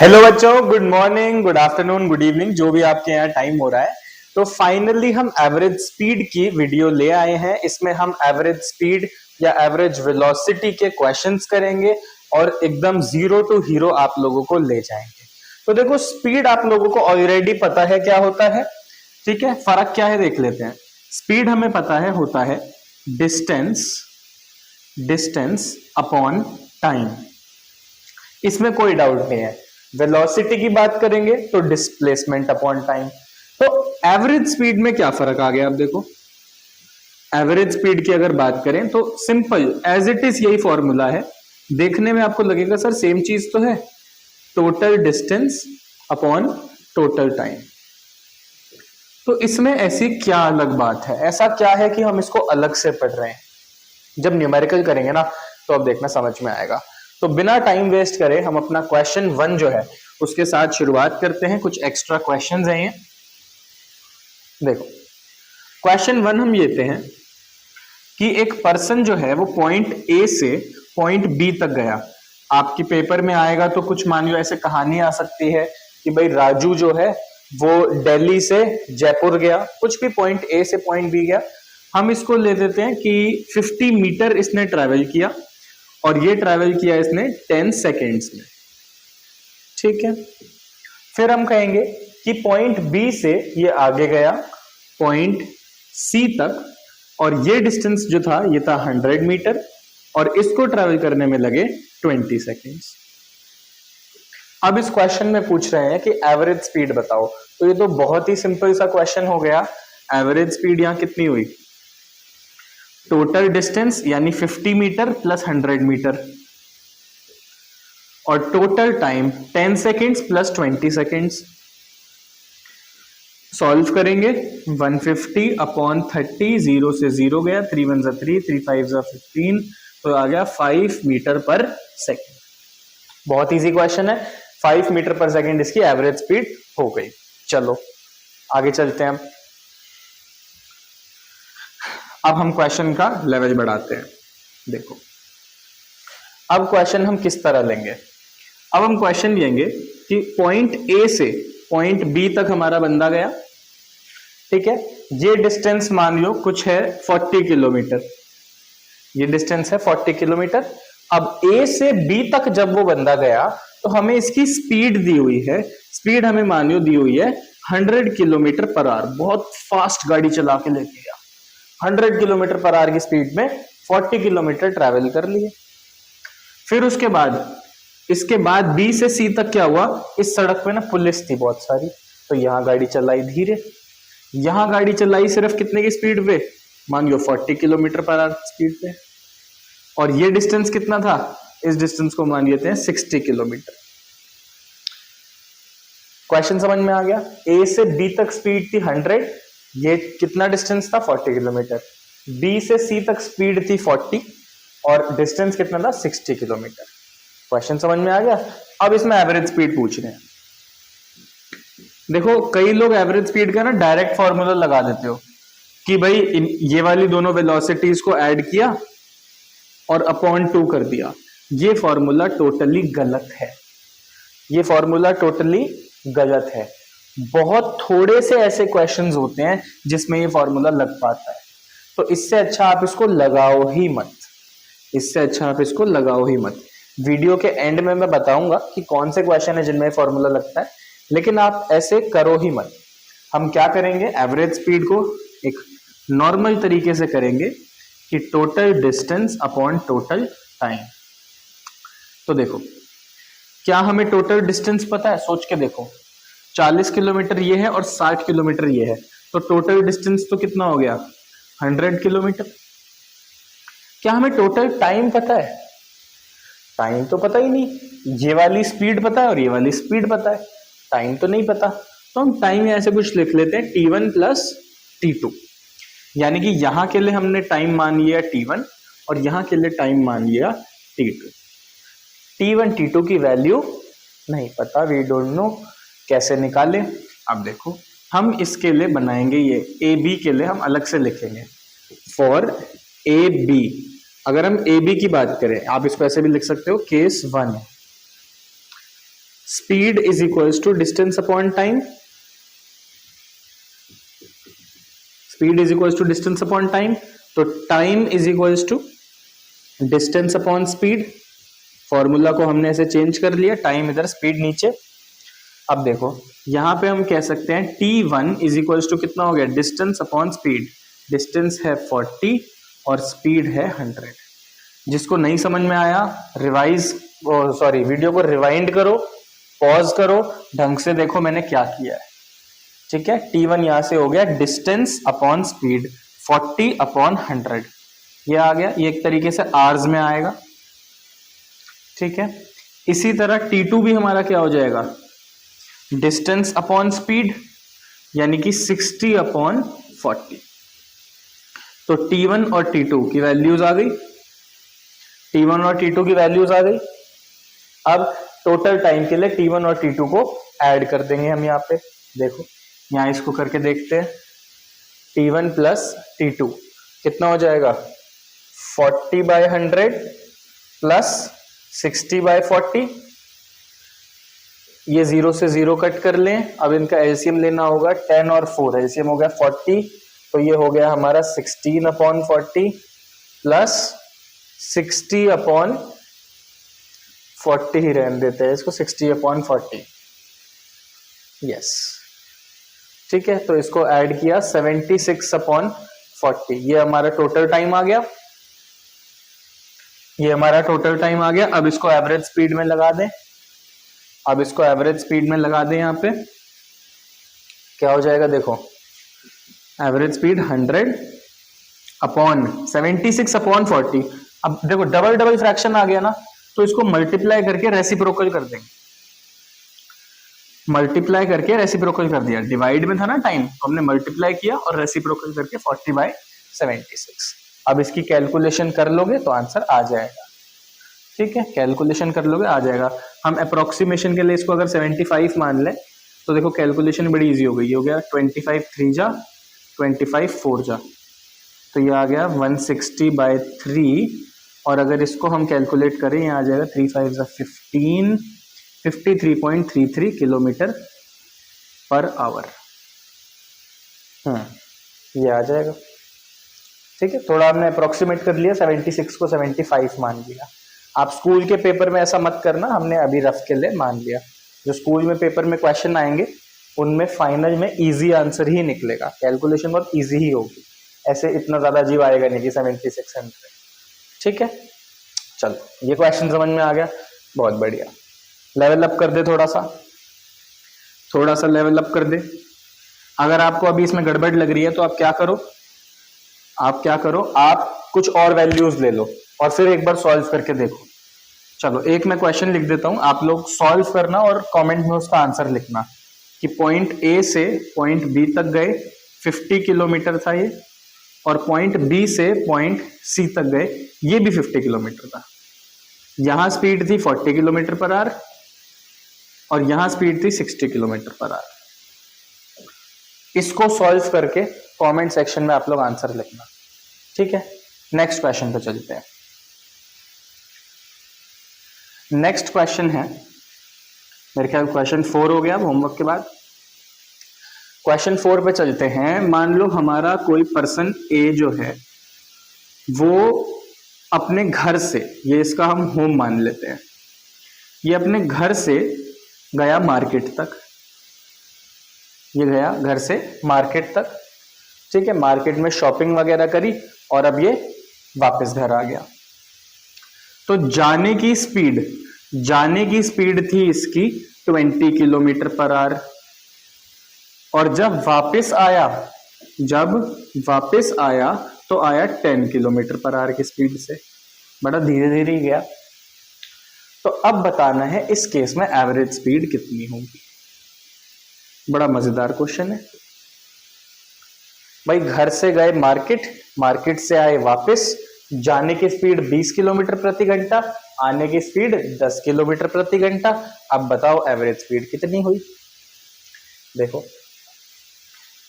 Hello बच्चों, good morning, good afternoon, good evening, जो भी आपके यहाँ टाइम हो रहा है। तो फाइनली हम एवरेज स्पीड की वीडियो ले आए हैं। इसमें हम एवरेज स्पीड या एवरेज वेलोसिटी के क्वेश्चंस करेंगे और एकदम जीरो टू हीरो आप लोगों को ले जाएंगे। तो देखो, स्पीड आप लोगों को ऑलरेडी पता है क्या होता है, ठीक है। फर्क क्या है देख लेते हैं। स्पीड हमें पता है होता है डिस्टेंस अपॉन टाइम, इसमें कोई डाउट नहीं है। वेलोसिटी की बात करेंगे तो डिस्प्लेसमेंट अपॉन टाइम। तो एवरेज स्पीड में क्या फर्क आ गया, आप देखो। एवरेज स्पीड की अगर बात करें तो सिंपल एज इट इज यही फॉर्मूला है। देखने में आपको लगेगा सर सेम चीज तो है, total distance upon total time. तो इसमें ऐसी क्या अलग बात है, ऐसा क्या है कि हम इसको अलग से पढ़ रहे हैं। जब न्यूमेरिकल करेंगे ना तो अब देखना समझ में आएगा। तो बिना टाइम वेस्ट करे हम अपना क्वेश्चन 1 जो है उसके साथ शुरुआत करते हैं। कुछ एक्स्ट्रा क्वेश्चंस हैं ये, देखो। क्वेश्चन 1 हम लेते हैं कि एक पर्सन जो है वो पॉइंट ए से पॉइंट बी तक गया। आपके पेपर में आएगा तो कुछ मान लो ऐसे कहानी आ सकती है कि भाई राजू जो है वो दिल्ली से जयपुर गया, कुछ भी पॉइंट ए से पॉइंट बी गया। हम इसको ले देते हैं कि 50 मीटर इसने ट्रेवल किया और ये ट्रैवल किया इसने 10 सेकेंड्स में, ठीक है। फिर हम कहेंगे कि पॉइंट बी से ये आगे गया पॉइंट सी तक और ये डिस्टेंस जो था ये था 100 मीटर और इसको ट्रैवल करने में लगे 20 सेकेंड्स। अब इस क्वेश्चन में पूछ रहे हैं कि एवरेज स्पीड बताओ। तो ये तो बहुत ही सिंपल सा क्वेश्चन हो गया। एवरेज स्पीड यहां कितनी हुई, टोटल डिस्टेंस यानी 50 मीटर प्लस 100 मीटर और total time 10 seconds plus 20 seconds. Solve करेंगे 150 अपॉन 30, 0 से 0 गया, 3 1 जा 3, 3 5 जा 15, तो आ गया 5 मीटर पर सेकेंड। बहुत इजी क्वेश्चन है। 5 मीटर पर सेकेंड इसकी एवरेज स्पीड हो गई। चलो आगे चलते हैं। अब हम क्वेश्चन का लेवल बढ़ाते हैं। देखो, अब क्वेश्चन हम किस तरह लेंगे। अब हम क्वेश्चन लेंगे कि पॉइंट ए से पॉइंट बी तक हमारा बंदा गया, ठीक है। ये डिस्टेंस मान लो कुछ है 40 किलोमीटर, ये डिस्टेंस है 40 किलोमीटर। अब ए से बी तक जब वो बंदा गया तो हमें इसकी स्पीड दी हुई है। स्पीड हमें मान लो दी हुई है 100 किलोमीटर पर आवर। बहुत फास्ट गाड़ी चला के लेके गया, 100 किलोमीटर पर आवर की स्पीड में 40 किलोमीटर ट्रैवल कर लिए। फिर उसके बाद इसके बाद बी से सी तक क्या हुआ, इस सड़क पे ना पुलिस थी बहुत सारी, तो यहां गाड़ी चलाई धीरे, यहां गाड़ी चलाई सिर्फ कितने की स्पीड पे, मान लो 40 किलोमीटर पर आवर स्पीड पे। और ये डिस्टेंस कितना था, इस डिस्टेंस को मान लेते हैं 60 किलोमीटर। क्वेश्चन समझ में आ गया। ए से बी तक स्पीड थी 100, ये कितना डिस्टेंस था 40 किलोमीटर। बी से सी तक स्पीड थी 40 और डिस्टेंस कितना था 60 किलोमीटर। क्वेश्चन समझ में आ गया। अब इसमें एवरेज स्पीड पूछ रहे हैं। देखो, कई लोग एवरेज स्पीड का ना डायरेक्ट फॉर्मूला लगा देते हो कि भाई ये वाली दोनों वेलोसिटीज को ऐड किया और अपॉन 2 कर दिया। ये फॉर्मूला टोटली गलत है, ये फॉर्मूला टोटली गलत है। बहुत थोड़े से ऐसे क्वेश्चंस होते हैं जिसमें ये फॉर्मूला लग पाता है। तो इससे अच्छा आप इसको लगाओ ही मत, इससे अच्छा आप इसको लगाओ ही मत। वीडियो के एंड में मैं बताऊंगा कि कौन से क्वेश्चन है जिनमें फॉर्मूला लगता है, लेकिन आप ऐसे करो ही मत। हम क्या करेंगे, एवरेज स्पीड को एक नॉर्मल तरीके से करेंगे कि total distance upon total time. तो देखो, क्या हमें टोटल डिस्टेंस पता है, सोच के देखो। 40 किलोमीटर ये है और 60 किलोमीटर ये है, तो टोटल डिस्टेंस तो कितना हो गया 100 किलोमीटर। क्या हमें टोटल टाइम पता है, टाइम तो पता ही नहीं। ये वाली स्पीड पता है और ये वाली स्पीड पता है, टाइम तो नहीं पता। तो हम टाइम ऐसे कुछ लिख लेते हैं T1 प्लस T2, यानी कि यहां के लिए हमने टाइम मान लिया T1 और यहां के लिए टाइम मान लिया T2। T1 T2 की वैल्यू नहीं पता, वी डोंट नो, कैसे निकाले। अब देखो, हम इसके लिए बनाएंगे ये ए बी के लिए हम अलग से लिखेंगे फॉर ए बी। अगर हम ए बी की बात करें, आप इसको ऐसे भी लिख सकते हो case 1, speed is equals to distance upon time, speed is equals to distance upon time, तो time is equals to distance upon speed. Formula को हमने ऐसे चेंज कर लिया, टाइम इधर स्पीड नीचे। अब देखो यहां पे हम कह सकते हैं t1 इज इक्वल्स टू कितना हो गया, डिस्टेंस अपॉन स्पीड। डिस्टेंस है 40 और स्पीड है 100। जिसको नहीं समझ में आया वीडियो को रिवाइंड करो, पॉज करो, ढंग से देखो मैंने क्या किया है। ठीक है, t1 यहां से हो गया डिस्टेंस अपॉन स्पीड 40 अपॉन 100, ये आ गया, ये एक तरीके से आवर्स में आएगा। ठीक है, इसी तरह t2 भी हमारा क्या हो जाएगा, डिस्टेंस अपॉन स्पीड यानी कि 60 अपॉन 40। तो t1 और t2 की वैल्यूज आ गई, t1 और t2 की वैल्यूज आ गई। अब टोटल टाइम के लिए t1 और t2 को ऐड कर देंगे हम यहाँ पे। देखो यहाँ इसको करके देखते हैं, t1 प्लस t2 कितना हो जाएगा, 40/100 प्लस 60/40। ये 0 से 0 कट कर लें। अब इनका एलसीएम लेना होगा, 10 और 4 एलसीएम हो गया 40, तो ये हो गया हमारा 16 अपॉन 40 प्लस 60 अपॉन 40 ही रहने देते हैं इसको, 60 अपॉन 40। यस ठीक है, तो इसको ऐड किया 76 अपॉन 40, ये हमारा टोटल टाइम आ गया, ये हमारा टोटल टाइम आ गया। अब इसको एवरेज स्पीड में लगा दें, अब इसको एवरेज स्पीड में लगा दें, यहाँ पे क्या हो जाएगा, देखो एवरेज स्पीड 100 अपॉन 76 अपॉन 40। अब देखो डबल डबल फ्रैक्शन आ गया ना, तो इसको मल्टीप्लाई करके रेसिप्रोकल कर देंगे, मल्टीप्लाई करके रेसिप्रोकल कर दिया। डिवाइड में था ना टाइम, तो हमने मल्टीप्लाई किया और रेसिप्रोकल करके 40/76। अब इसकी कैलकुलेशन कर लोगे तो आंसर आ जाएगा। ठीक है, कैलकुलेशन कर लोगे आ जाएगा। हम अप्रोक्सीमेशन के लिए इसको अगर 75 मान लें तो देखो कैलकुलेशन बड़ी इजी हो गई, ये हो गया 25 3 जा 25 4 जा, तो ये आ गया 160/3। और अगर इसको हम कैलकुलेट करें, यहाँ आ जाएगा 3 5 जा 15, 53.33 किलोमीटर पर आवर। ये आ जाएगा। ठीक है, थोड़ा हमने अप्रोक्सीमेट कर लिया, 76 को 75 मान लिया। आप स्कूल के पेपर में ऐसा मत करना, हमने अभी रफ के लिए मान लिया। जो स्कूल में पेपर में क्वेश्चन आएंगे उनमें फाइनल में इजी आंसर ही निकलेगा, कैलकुलेशन बहुत इजी ही होगी, ऐसे इतना ज्यादा अजीब आएगा नहीं कि 7600। ठीक है, चलो ये क्वेश्चन समझ में आ गया, बहुत बढ़िया। लेवल अप कर दे, थोड़ा सा लेवल अप कर दे। अगर आपको अभी इसमें गड़बड़ लग रही है तो आप क्या करो, आप कुछ और वैल्यूज ले लो और फिर एक बार सॉल्व करके देखो। चलो एक मैं क्वेश्चन लिख देता हूं, आप लोग सॉल्व करना और कमेंट में उसका आंसर लिखना कि पॉइंट ए से पॉइंट बी तक गए 50 किलोमीटर था ये, और पॉइंट बी से पॉइंट सी तक गए ये भी 50 किलोमीटर था। यहां स्पीड थी 40 किलोमीटर पर आवर और यहां स्पीड थी 60 किलोमीटर पर आवर। इसको सॉल्व करके कमेंट सेक्शन में आप लोग आंसर लिखना। ठीक है, नेक्स्ट क्वेश्चन पे चलते हैं। नेक्स्ट क्वेश्चन है, मेरे ख्याल क्वेश्चन 4 हो गया होमवर्क के बाद। क्वेश्चन 4 पे चलते हैं। मान लो हमारा कोई पर्सन ए जो है वो अपने घर से, ये इसका हम होम मान लेते हैं, ये अपने घर से गया मार्केट तक, ये गया घर से मार्केट तक। ठीक है, मार्केट में शॉपिंग वगैरह करी और अब ये वापस घर आ गया। तो जाने की स्पीड थी इसकी 20 किलोमीटर पर आवर, और जब वापस आया तो आया 10 किलोमीटर पर आवर की स्पीड से, बड़ा धीरे धीरे ही गया। तो अब बताना है इस केस में एवरेज स्पीड कितनी होगी। बड़ा मजेदार क्वेश्चन है भाई। घर से गए मार्केट से आए वापस, जाने की स्पीड 20 किलोमीटर प्रति घंटा, आने की स्पीड 10 किलोमीटर प्रति घंटा। अब बताओ एवरेज स्पीड कितनी हुई। देखो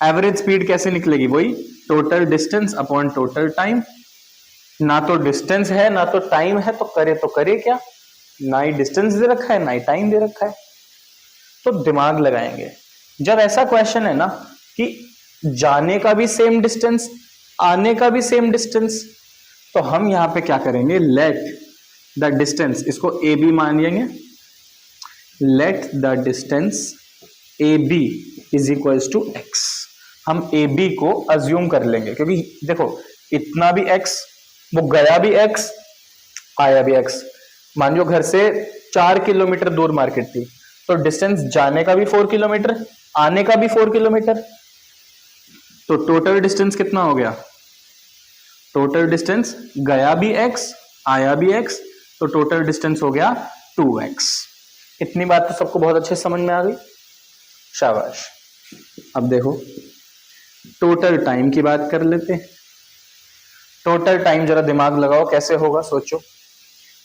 एवरेज स्पीड कैसे निकलेगी, वही total distance upon total time. ना तो डिस्टेंस है ना तो टाइम है, तो करे क्या, ना ही डिस्टेंस दे रखा है ना ही टाइम दे रखा है, तो दिमाग लगाएंगे। जब ऐसा क्वेश्चन है ना कि जाने का भी सेम डिस्टेंस, आने का भी सेम डिस्टेंस, तो हम यहां पे क्या करेंगे, लेट द डिस्टेंस, इसको ए बी मान लेंगे, let the distance A B is equals to X. हम ए बी को अज्यूम कर लेंगे, क्योंकि देखो इतना भी एक्स, वो गया भी एक्स, आया भी एक्स। मान लो घर से 4 किलोमीटर दूर मार्केट थी, तो डिस्टेंस जाने का भी 4 किलोमीटर, आने का भी 4 किलोमीटर, तो टोटल डिस्टेंस कितना हो गया, टोटल डिस्टेंस गया भी एक्स, आया भी एक्स, तो टोटल डिस्टेंस हो गया 2x। इतनी बात तो सबको बहुत अच्छे समझ में आ गई, शाबाश। अब देखो टोटल टाइम की बात कर लेते हैं। टोटल टाइम जरा दिमाग लगाओ कैसे होगा, सोचो।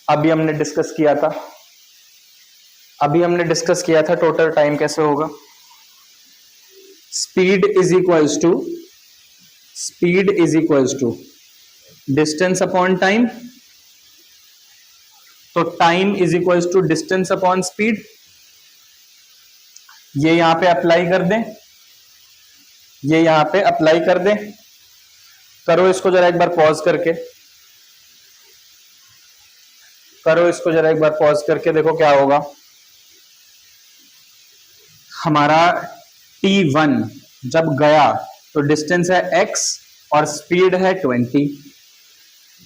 अभी हमने डिस्कस किया था टोटल टाइम कैसे होगा। Speed is equals to distance upon time, तो time is equals to distance upon speed. ये यहां पे अप्लाई कर दें, ये यहां पे अप्लाई कर दें। करो इसको जरा एक बार पॉज करके, करो इसको जरा एक बार पॉज करके, देखो क्या होगा। हमारा t1 जब गया तो डिस्टेंस है x और स्पीड है 20,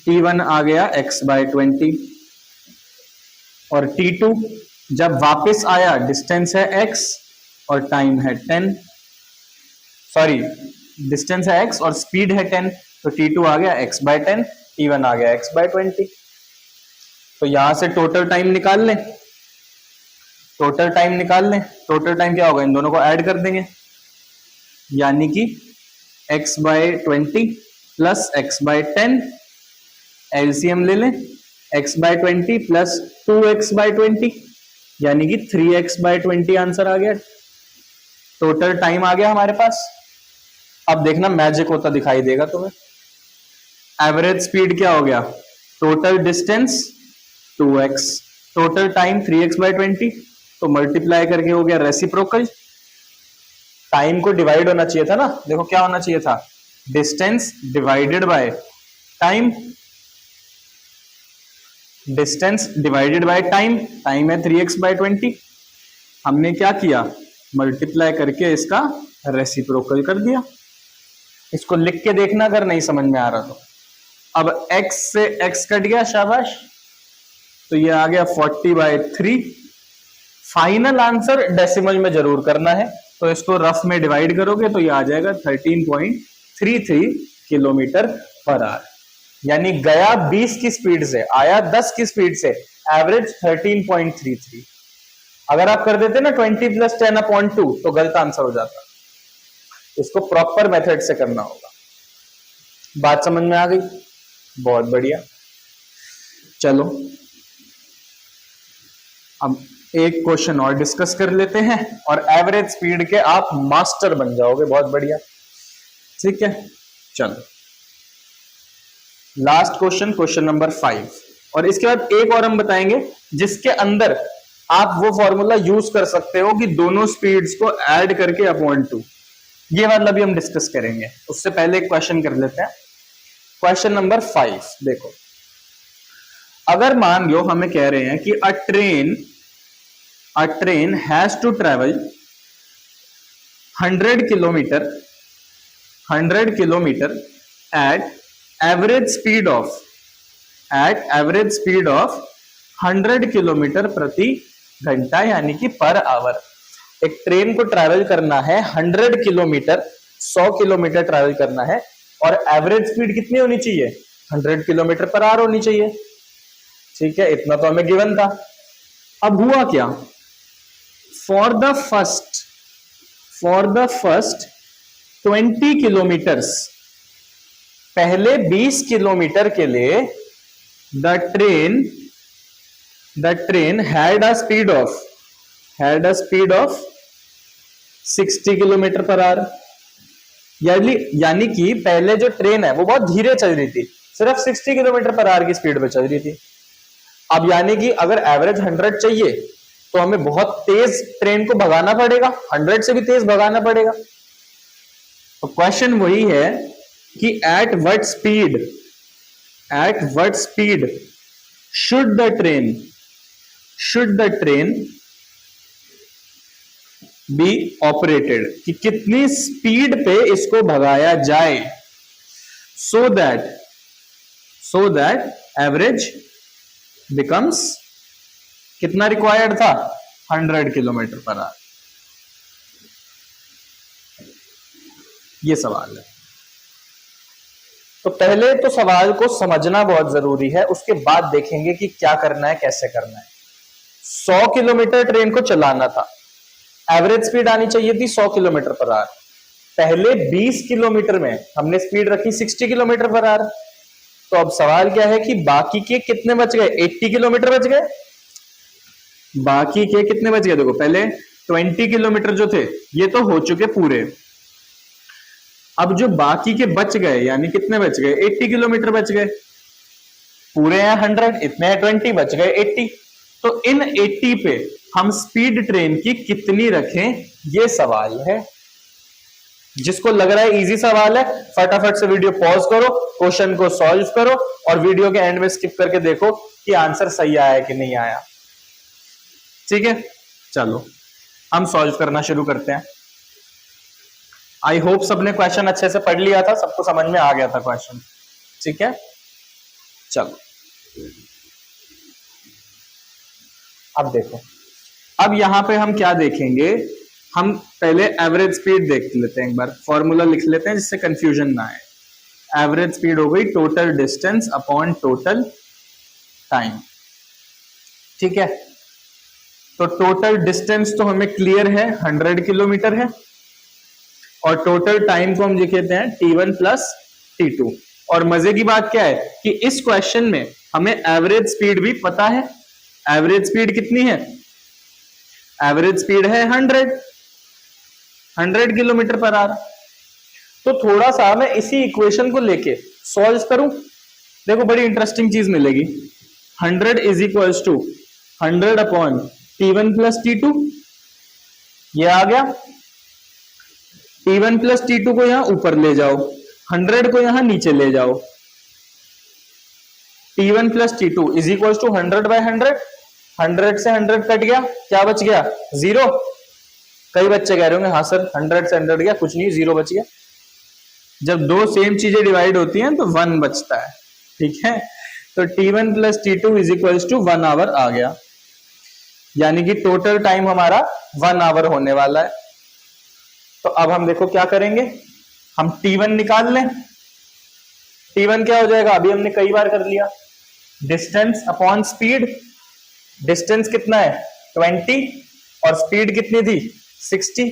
t1 आ गया x/20, और t2 जब वापस आया डिस्टेंस है x और टाइम है 10, सॉरी डिस्टेंस है x और स्पीड है 10, तो t2 आ गया x/10, t1 आ गया x/20। तो यहां से टोटल टाइम निकाल लें, टोटल टाइम क्या होगा, इन दोनों को ऐड कर देंगे, यानी कि x/20 प्लस x/10, एलसीएम ले लें, x/20 प्लस 2x/20 यानी कि 3x/20 आंसर आ गया। टोटल टाइम आ गया हमारे पास। अब देखना मैजिक होता दिखाई देगा तुम्हें। एवरेज स्पीड क्या हो गया, total distance 2x, total time 3x/20, तो मल्टीप्लाई करके हो गया रेसिप्रोकल। टाइम को डिवाइड होना चाहिए था ना, देखो क्या होना चाहिए था, distance divided by time, distance divided by time, time है 3x/20, हमने क्या किया, मल्टीप्लाई करके इसका रेसिप्रोकल कर दिया। इसको लिख के देखना अगर नहीं समझ में आ रहा तो। अब x से x कट गया, शाबाश, तो ये आ गया 40/3। फाइनल आंसर डेसिमल में जरूर करना है, तो इसको रफ में डिवाइड करोगे तो ये आ जाएगा 13.33 किलोमीटर पर आवर, यानी गया 20 की स्पीड से, आया 10 की स्पीड से, एवरेज 13.33। अगर आप कर देते ना 20 + 10/2 तो गलत आंसर हो जाता। इसको प्रॉपर मेथड से करना होगा। बात समझ में आ गई, बहुत बढ़िया। चलो अब एक क्वेश्चन और डिस्कस कर लेते हैं और एवरेज स्पीड के आप मास्टर बन जाओगे, बहुत बढ़िया, ठीक है। चलो लास्ट क्वेश्चन, क्वेश्चन नंबर 5, और इसके बाद एक और हम बताएंगे जिसके अंदर आप वो फॉर्मूला यूज कर सकते हो कि दोनों स्पीड्स को ऐड करके अपॉन 2, ये वाला भी हम डिस्कस करेंगे। उससे पहले एक क्वेश्चन कर लेते हैं, क्वेश्चन नंबर 5। देखो अगर मान लो हमें कह रहे हैं कि a train has to travel 100 kilometre at average speed of 100 kilometre प्रति घंटा, यानी कि पर आवर। एक ट्रेन को ट्रैवल करना है 100 किलोमीटर, 100 किलोमीटर ट्रैवल करना है, और एवरेज स्पीड कितनी होनी चाहिए, 100 किलोमीटर पर आवर होनी चाहिए, ठीक है। इतना तो हमें गिवन था। अब हुआ क्या, फॉर द फर्स्ट 20 किलोमीटर्स, पहले 20 किलोमीटर के लिए the train had a speed of 60 kilometre per hour, यानी कि पहले जो ट्रेन है वो बहुत धीरे चल रही थी, सिर्फ 60 किलोमीटर पर आवर की स्पीड पे चल रही थी। अब यानी कि अगर एवरेज 100 चाहिए तो हमें बहुत तेज ट्रेन को भगाना पड़ेगा, 100 से भी तेज भगाना पड़ेगा। तो क्वेश्चन वही है कि at what speed should the train be operated, कि कितनी स्पीड पे इसको भगाया जाए, सो दैट एवरेज बिकम्स, कितना रिक्वायर्ड था, 100 किलोमीटर पर आवर। ये सवाल है। तो पहले तो सवाल को समझना बहुत जरूरी है, उसके बाद देखेंगे कि क्या करना है, कैसे करना है। 100 किलोमीटर ट्रेन को चलाना था, एवरेज स्पीड आनी चाहिए थी 100 किलोमीटर पर आवर। पहले 20 किलोमीटर में हमने स्पीड रखी 60 किलोमीटर पर आवर। तो अब सवाल क्या है कि बाकी के कितने बच गए, 80 किलोमीटर बच गए। बाकी के कितने बच गए, देखो पहले 20 किलोमीटर जो थे ये तो हो चुके पूरे, अब जो बाकी के बच गए यानी कितने बच गए, 80 किलोमीटर बच गए। पूरे हैं 100, इतने हैं 20, बच गए 80। तो इन 80 पे हम स्पीड ट्रेन की कितनी रखें, ये सवाल है। जिसको लग रहा है इजी सवाल है, फटाफट से वीडियो पॉज करो, क्वेश्चन को सॉल्व करो और वीडियो के एंड में स्किप करके देखो कि आंसर सही आया कि नहीं आया। ठीक है, चलो हम सॉल्व करना शुरू करते हैं। आई होप सबने क्वेश्चन अच्छे से पढ़ लिया था, सबको समझ में आ गया था क्वेश्चन। ठीक है, चलो अब देखो, अब यहां पे हम क्या देखेंगे, हम पहले एवरेज स्पीड देख लेते हैं, एक बार फॉर्मूला लिख लेते हैं जिससे कंफ्यूजन ना आए। एवरेज स्पीड हो गई total distance upon total time. ठीक है, तो टोटल डिस्टेंस तो हमें क्लियर है 100 किलोमीटर है, और टोटल टाइम को हम लिखते हैं T1 प्लस T2। और मजे की बात क्या है कि इस क्वेश्चन में हमें एवरेज स्पीड भी पता है। एवरेज स्पीड कितनी है, एवरेज स्पीड है 100 किलोमीटर पर आवर। तो थोड़ा सा मैं इसी इक्वेशन को लेके सॉल्व करूं, देखो बड़ी इंटरेस्टिंग चीज मिलेगी। 100 is equals to 100 upon T1 plus T2, ये आ गया। T1 प्लस T2 को यहां ऊपर ले जाओ, 100 को यहां नीचे ले जाओ। T1 plus T2 is equal to 100 by 100, 100 से 100 कट गया, क्या बच गया, 0। कई बच्चे कह रहे होंगे हाँ सर 100 से 100 गया, कुछ नहीं, 0 बच गया। जब दो सेम चीजें डिवाइड होती हैं तो 1 बचता है। ठीक है, तो T1 plus T2 is equal to 1 hour आ गया, यानी कि टोटल टाइम हमारा 1 आवर होने वाला है। तो अब हम देखो क्या करेंगे, हम T1 निकाल लें। T1 क्या हो जाएगा, अभी हमने कई बार कर लिया, डिस्टेंस अपॉन स्पीड। डिस्टेंस कितना है 20 और स्पीड कितनी थी 60।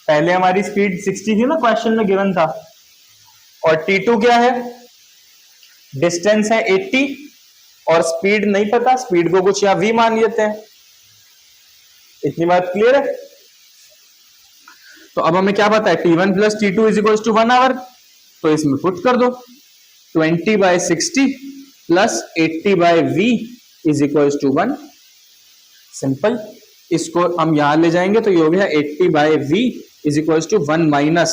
पहले हमारी स्पीड 60 थी ना, क्वेश्चन में गिवन था। और T2 क्या है, डिस्टेंस है 80 और स्पीड नहीं पता, स्पीड को कुछ यहां v मान लेते हैं। इतनी बात क्लियर है। तो अब हमें क्या पता है, T1 plus T2 is equal to 1 hour, तो इसमें पुट कर दो 20 by 60 plus 80 by v is equal to 1। Simple, इसको हम यहां ले जाएंगे तो ये हो गया 80 by v is equal to 1 minus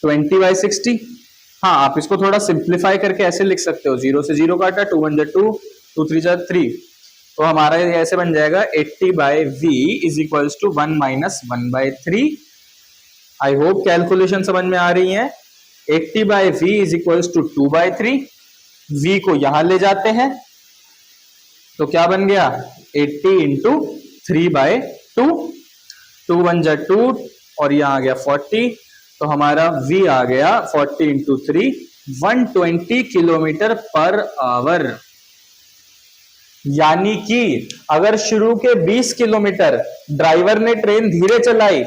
20 by 60। हाँ, आप इसको थोड़ा सिंप्लीफाई करके ऐसे लिख सकते हो, 0 से 0 काटा, 2 1 2, 2 3 3, तो हमारा ये ऐसे बन जाएगा 80 by v is equal to 1 minus 1 by 3। I hope calculation समझ में आ रही है। 80 by v is equal to 2 by 3, v को यहां ले जाते हैं तो क्या बन गया 80 इंटू 3 बाय 2, 2 1 2 और यहां आ गया 40, तो हमारा v आ गया 40 इंटू 3, 120 किलोमीटर पर आवर। यानी कि अगर शुरू के 20 किलोमीटर ड्राइवर ने ट्रेन धीरे चलाई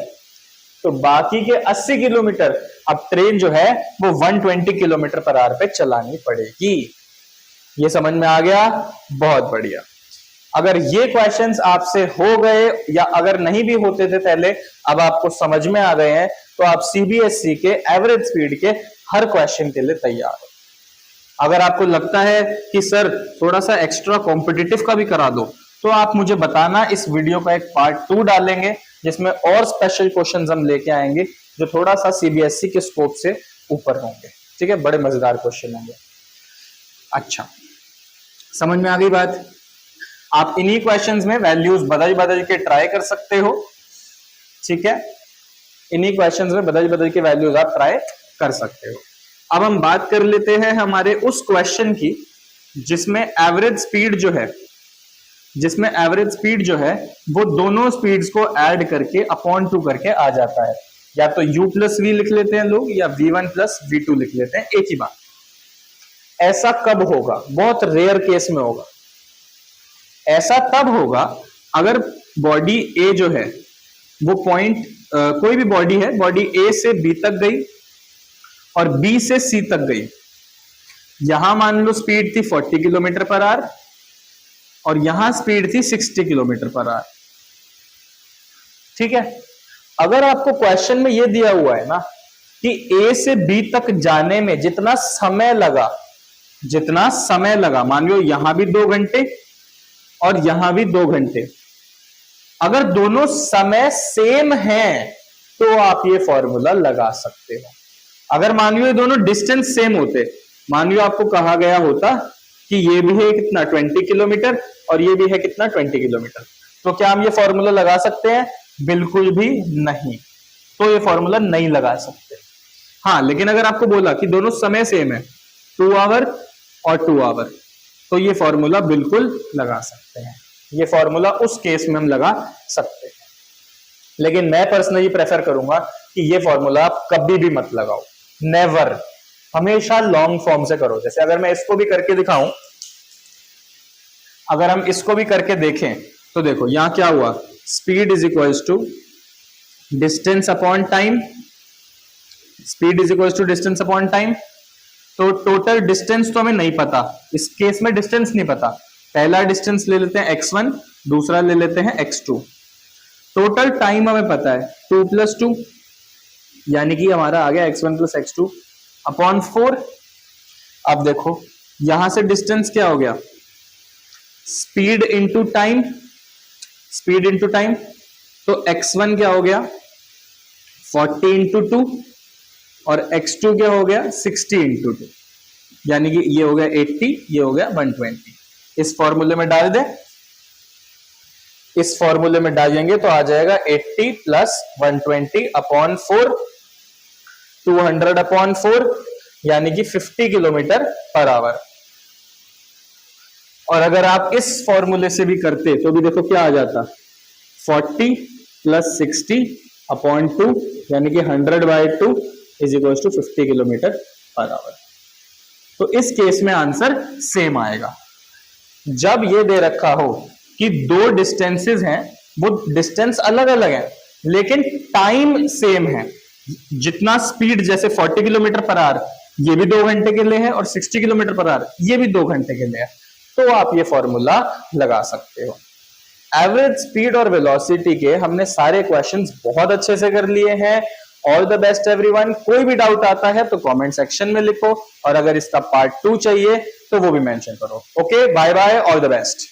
तो बाकी के 80 किलोमीटर अब ट्रेन जो है वो 120 किलोमीटर पर आवर पे चलानी पड़ेगी। ये समझ में आ गया, बहुत बढ़िया। अगर ये क्वेश्चंस आपसे हो गए या अगर नहीं भी होते थे पहले, अब आपको समझ में आ गए हैं, तो आप सीबीएसई के एवरेज स्पीड के हर क्वेश्चन के लिए तैयार हो। अगर आपको लगता है कि सर थोड़ा सा एक्स्ट्रा कॉम्पिटिटिव का भी करा दो, तो आप मुझे बताना, इस वीडियो का एक पार्ट 2 डालेंगे जिसमें और स्पेशल क्वेश्चंस हम लेके आएंगे जो थोड़ा सा सीबीएसई के स्कोप से ऊपर होंगे। ठीक है, बड़े मजेदार क्वेश्चन होंगे। अच्छा, समझ में आ गई बात? आप इन्हीं क्वेश्चंस में वैल्यूज बदल बदल के ट्राई कर सकते हो। ठीक है, इन्हीं क्वेश्चंस में बदल बदल के वैल्यूज आप ट्राई कर सकते हो। अब हम बात कर लेते हैं हमारे उस क्वेश्चन की जिसमें एवरेज स्पीड जो है वो दोनों स्पीड्स को ऐड करके अपॉन 2 करके आ जाता है। या तो u प्लस वी लिख लेते हैं लोग, या v1 प्लस v2 लिख लेते हैं, एक ही बात। ऐसा कब होगा? बहुत रेयर केस में होगा। ऐसा तब होगा अगर बॉडी ए जो है वो पॉइंट कोई भी बॉडी है, बॉडी ए से बी तक गई और बी से सी तक गई। यहां मान लो स्पीड थी 40 किलोमीटर पर आवर और यहां स्पीड थी 60 किलोमीटर पर आवर। ठीक है, अगर आपको क्वेश्चन में यह दिया हुआ है ना कि ए से बी तक जाने में जितना समय लगा, मान लो यहां भी 2 घंटे और यहां भी 2 घंटे, अगर दोनों समय सेम है तो आप ये फॉर्मूला लगा सकते हो। अगर मान लो ये दोनों डिस्टेंस सेम होते, मान लो आपको कहा गया होता कि ये भी है कितना 20 किलोमीटर और ये भी है कितना 20 किलोमीटर, तो क्या हम ये फॉर्मूला लगा सकते हैं? बिल्कुल भी नहीं, तो ये फॉर्मूला नहीं लगा सकते। हाँ, लेकिन अगर आपको बोला कि दोनों समय सेम है 2 आवर और 2 आवर, तो ये फॉर्मूला बिल्कुल लगा सकते हैं। ये फॉर्मूला उस केस में हम लगा सकते हैं, लेकिन मैं पर्सनली प्रेफर करूंगा कि ये फॉर्मूला आप कभी भी मत लगाओ, नेवर। हमेशा लॉन्ग फॉर्म से करो। जैसे अगर मैं इसको भी करके दिखाऊं, अगर हम इसको भी करके देखें तो देखो यहां क्या हुआ, speed is equals to distance upon time, speed is equals to distance upon time. तो टोटल डिस्टेंस तो हमें नहीं पता, इस केस में डिस्टेंस नहीं पता। पहला डिस्टेंस ले लेते हैं x1, दूसरा ले लेते हैं x2। टोटल टाइम हमें पता है 2 + 2, यानी कि हमारा आ गया x1 + x2 अपॉन 4। अब देखो यहां से डिस्टेंस क्या हो गया, speed into time, speed into time. तो x1 क्या हो गया 40 × 2 और x2 क्या हो गया 60 × 2, यानी कि ये हो गया 80, ये हो गया 120। इस फॉर्मूले में डाल दें, इस फॉर्मूले में डालेंगे तो आ जाएगा 80 + 120 अपॉन 4, 200 अपॉन 4, यानी कि 50 किलोमीटर पर आवर। और अगर आप इस फॉर्मूले से भी करते तो भी देखो क्या आ जाता, 40 + 60 अपॉन 2, यानी कि 100/2 = 50 किलोमीटर पर आवर। तो इस केस में आंसर सेम आएगा। जब ये दे रखा हो कि 2 डिस्टेंसेस हैं, वो डिस्टेंस अलग अलग है लेकिन टाइम सेम है। जितना स्पीड जैसे 40 किलोमीटर पर आवर ये भी 2 घंटे के लिए है और 60 किलोमीटर पर आवर ये भी 2 घंटे के लिए है, तो आप ये फॉर्मूला लगा सकते हो। एवरेज स्पीड और वेलोसिटी के हमने सारे क्वेश्चंस बहुत अच्छे से कर लिए हैं। All the best everyone. कोई भी डाउट आता है तो कमेंट सेक्शन में लिखो, और अगर इसका पार्ट 2 चाहिए तो वो भी मेंशन करो। Okay, bye bye, all the best.